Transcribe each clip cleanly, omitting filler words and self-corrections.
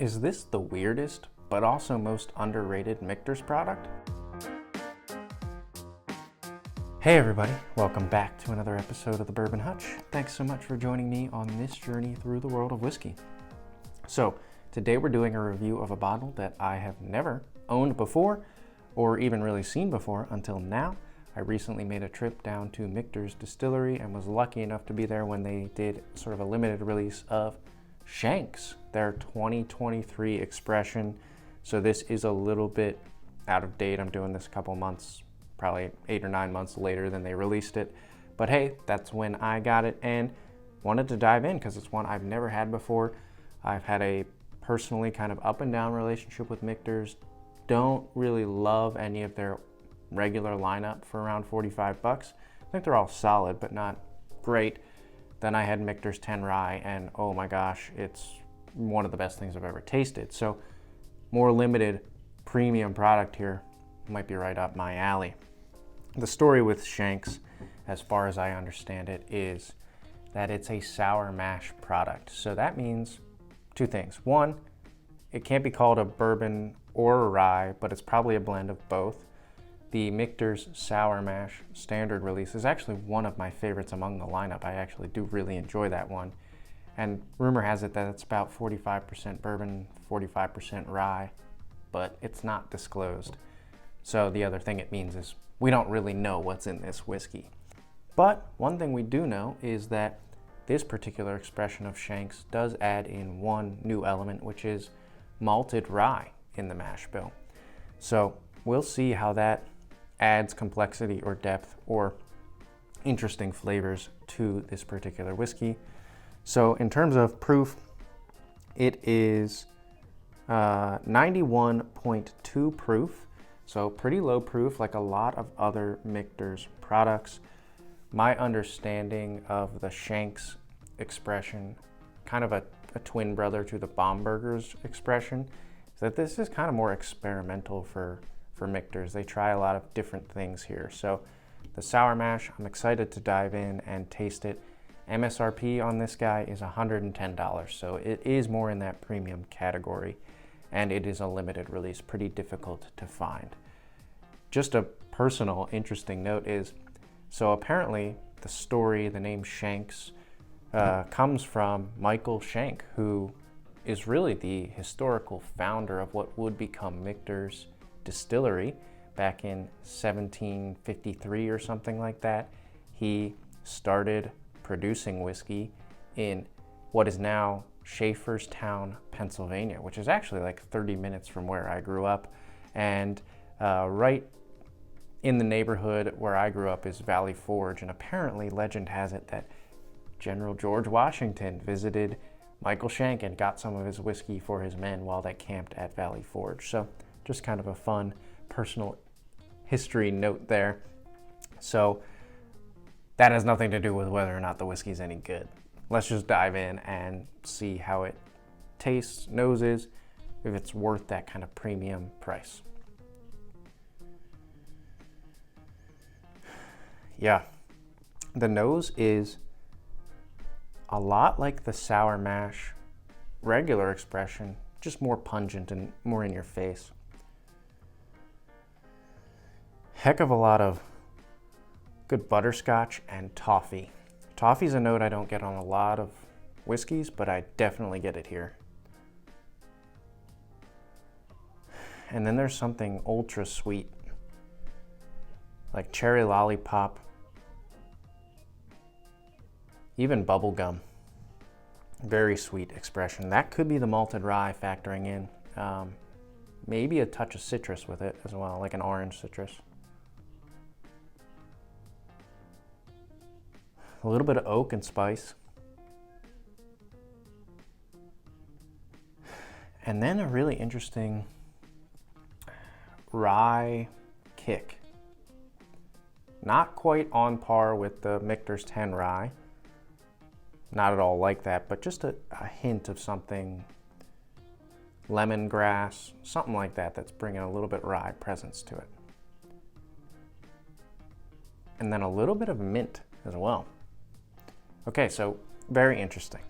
Is this the weirdest, but also most underrated Michter's product? Hey everybody, welcome back to another episode of the Bourbon Hutch. Thanks so much for joining me on this journey through the world of whiskey. So, today we're doing a review of a bottle that I have never owned before, or even really seen before until now. I recently made a trip down to Michter's distillery and was lucky enough to be there when they did sort of a limited release of Shenk's, their 2023 expression. So this is a little bit out of date. I'm doing this a couple months, probably 8 or 9 months later than they released it. But hey, that's when I got it and wanted to dive in because it's one I've never had before. I've had a personally kind of up and down relationship with Michter's. Don't really love any of their regular lineup for around 45 bucks. I think they're all solid, but not great. Then I had Michter's 10 Rye, and oh my gosh, it's one of the best things I've ever tasted. So more limited premium product here might be right up my alley. The story with Shenk's, as far as I understand it, is that it's a sour mash product. So that means two things. One, it can't be called a bourbon or a rye, but it's probably a blend of both. The Michter's Sour Mash standard release is actually one of my favorites among the lineup. I actually do really enjoy that one. And rumor has it that it's about 45% bourbon, 45% rye, but it's not disclosed. So the other thing it means is we don't really know what's in this whiskey. But one thing we do know is that this particular expression of Shenk's does add in one new element, which is malted rye in the mash bill. So we'll see how that adds complexity or depth or interesting flavors to this particular whiskey. So in terms of proof, it is 91.2 proof, so pretty low proof like a lot of other Michter's products. My understanding of the Shenk's expression, kind of a twin brother to the Bomberger's expression, is that this is kind of more experimental for Michter's. They try a lot of different things here. So the sour mash, I'm excited to dive in and taste it. MSRP on this guy is $110, so it is more in that premium category, and it is a limited release, pretty difficult to find. Just a personal interesting note is, so apparently the story, the name Shenk's, comes from Michael Shenk, who is really the historical founder of what would become Michter's distillery back in 1753 or something like that. He started producing whiskey in what is now Schaefferstown, Pennsylvania, which is actually like 30 minutes from where I grew up. And right in the neighborhood where I grew up is Valley Forge. And apparently legend has it that General George Washington visited Michael Shenk and got some of his whiskey for his men while they camped at Valley Forge. So just kind of a fun personal history note there. So that has nothing to do with whether or not the whiskey's any good. Let's just dive in and see how it tastes, noses, if it's worth that kind of premium price. Yeah, the nose is a lot like the sour mash regular expression, just more pungent and more in your face. Heck of a lot of good butterscotch and toffee. Toffee's a note I don't get on a lot of whiskeys, but I definitely get it here. And then there's something ultra sweet, like cherry lollipop, even bubble gum. Very sweet expression. That could be the malted rye factoring in. Maybe a touch of citrus with it as well, like an orange citrus. A little bit of oak and spice. And then a really interesting rye kick. Not quite on par with the Michter's 10 Rye. Not at all like that, but just a hint of something, lemongrass, something like that, that's bringing a little bit rye presence to it. And then a little bit of mint as well. Okay, so very interesting.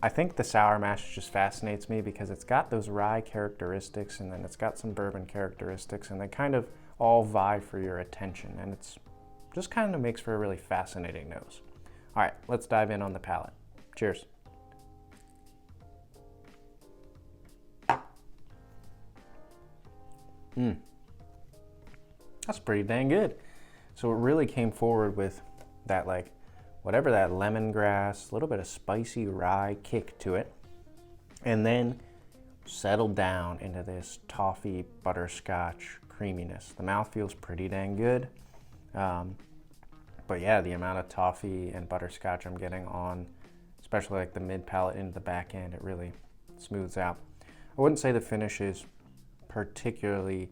I think the sour mash just fascinates me because it's got those rye characteristics and then it's got some bourbon characteristics, and they kind of all vie for your attention, and it's just kind of makes for a really fascinating nose. All right, let's dive in on the palate. Cheers. That's pretty dang good. So it really came forward with that, like, whatever that lemongrass, a little bit of spicy rye kick to it, and then settled down into this toffee butterscotch creaminess. The mouth feels pretty dang good. But yeah, the amount of toffee and butterscotch I'm getting on, especially like the mid palate into the back end, it really smooths out. I wouldn't say the finish is particularly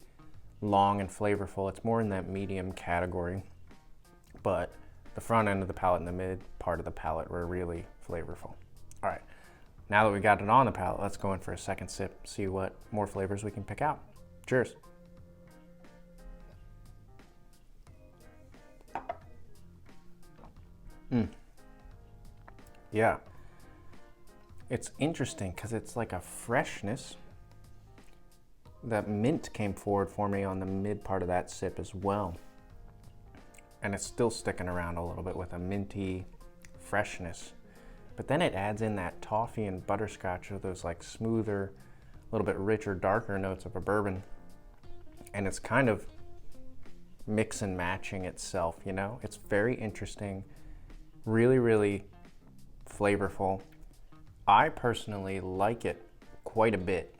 long and flavorful. It's more in that medium category, but the front end of the palate and the mid part of the palate were really flavorful. All right, now that we got it on the palate, let's go in for a second sip, see what more flavors we can pick out. Cheers. Yeah, it's interesting because it's like a freshness. That mint came forward for me on the mid part of that sip as well. And it's still sticking around a little bit with a minty freshness. But then it adds in that toffee and butterscotch of those like smoother, a little bit richer, darker notes of a bourbon. And it's kind of mix and matching itself, you know? It's very interesting, really, really flavorful. I personally like it quite a bit,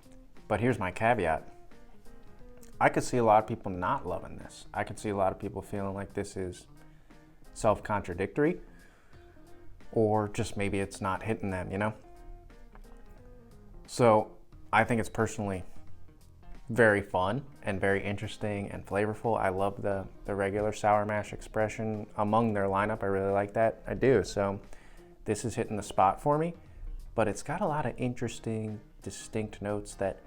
but here's my caveat. I could see a lot of people not loving this. I could see a lot of people feeling like this is self-contradictory, or just maybe it's not hitting them, you know? So I think it's personally very fun and very interesting and flavorful. I love the regular sour mash expression among their lineup. I really like that. I do. So this is hitting the spot for me, but it's got a lot of interesting, distinct notes that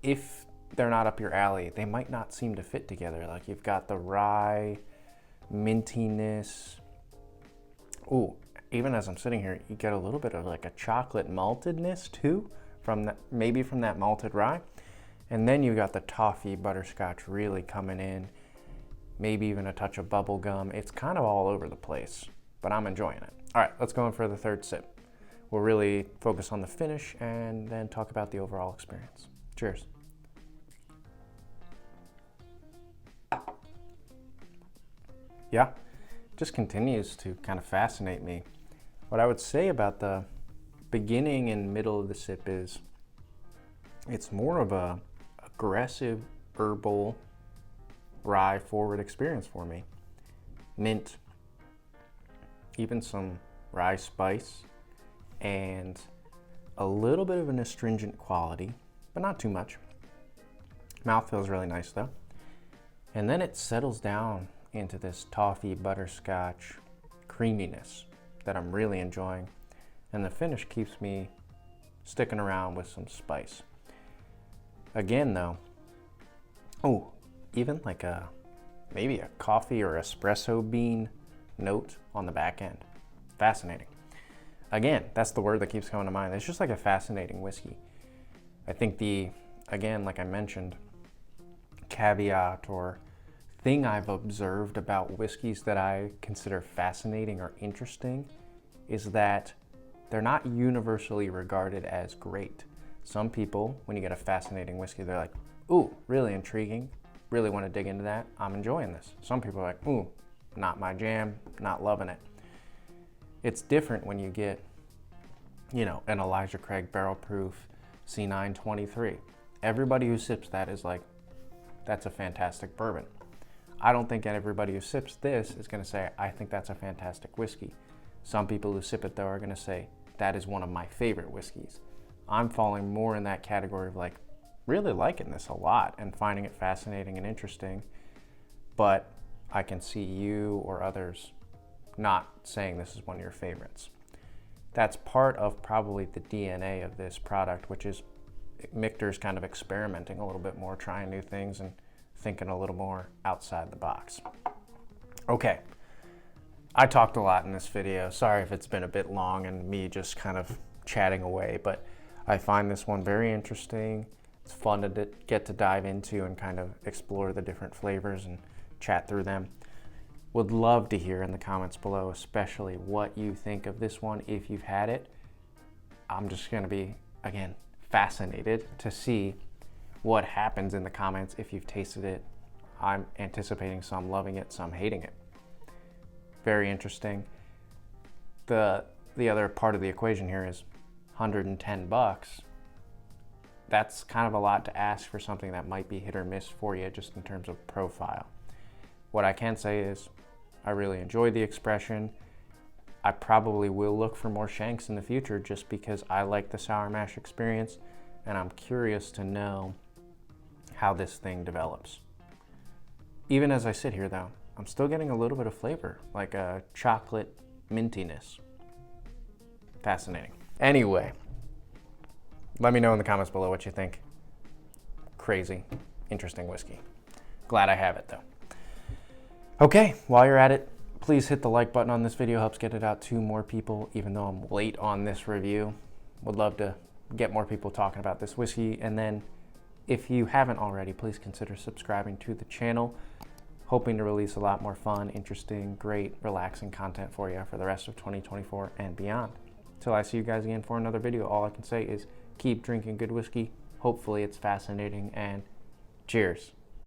if they're not up your alley, they might not seem to fit together. Like you've got the rye, mintiness. Ooh, even as I'm sitting here, you get a little bit of like a chocolate maltedness too, from that, maybe from that malted rye. And then you got the toffee butterscotch really coming in, maybe even a touch of bubble gum. It's kind of all over the place, but I'm enjoying it. All right, let's go in for the third sip. We'll really focus on the finish and then talk about the overall experience. Cheers. Yeah, just continues to kind of fascinate me. What I would say about the beginning and middle of the sip is it's more of a aggressive herbal rye forward experience for me. Mint, even some rye spice, and a little bit of an astringent quality, but not too much. Mouth feels really nice though. And then it settles down into this toffee butterscotch creaminess that I'm really enjoying. And the finish keeps me sticking around with some spice. Again though, oh, even like maybe a coffee or espresso bean note on the back end. Fascinating. Again, that's the word that keeps coming to mind. It's just like a fascinating whiskey. I think again, like I mentioned, caveat or thing I've observed about whiskeys that I consider fascinating or interesting is that they're not universally regarded as great. Some people, when you get a fascinating whiskey, they're like, ooh, really intriguing, really want to dig into that, I'm enjoying this. Some people are like, ooh, not my jam, not loving it. It's different when you get, an Elijah Craig barrel proof C923. Everybody who sips that is like, that's a fantastic bourbon. I don't think everybody who sips this is going to say, I think that's a fantastic whiskey. Some people who sip it though are going to say, that is one of my favorite whiskeys. I'm falling more in that category of like, really liking this a lot and finding it fascinating and interesting, but I can see you or others not saying this is one of your favorites. That's part of probably the DNA of this product, which is Michter's kind of experimenting a little bit more, trying new things and thinking a little more outside the box. Okay, I talked a lot in this video. Sorry if it's been a bit long and me just kind of chatting away, but I find this one very interesting. It's fun to get to dive into and kind of explore the different flavors and chat through them. Would love to hear in the comments below, especially what you think of this one if you've had it. I'm just gonna be, again, fascinated to see what happens in the comments if you've tasted it. I'm anticipating some loving it, some hating it. Very interesting. The other part of the equation here is $110. That's kind of a lot to ask for something that might be hit or miss for you just in terms of profile. What I can say is I really enjoyed the expression. I probably will look for more Shenks in the future just because I like the sour mash experience, and I'm curious to know how this thing develops. Even as I sit here though, I'm still getting a little bit of flavor, like a chocolate mintiness. Fascinating. Anyway, let me know in the comments below what you think. Crazy, interesting whiskey. Glad I have it though. Okay, while you're at it, please hit the like button on this video. Helps get it out to more people, even though I'm late on this review. Would love to get more people talking about this whiskey. And then if you haven't already, please consider subscribing to the channel. Hoping to release a lot more fun, interesting, great, relaxing content for you for the rest of 2024 and beyond. Till I see you guys again for another video, all I can say is keep drinking good whiskey. Hopefully it's fascinating, and cheers.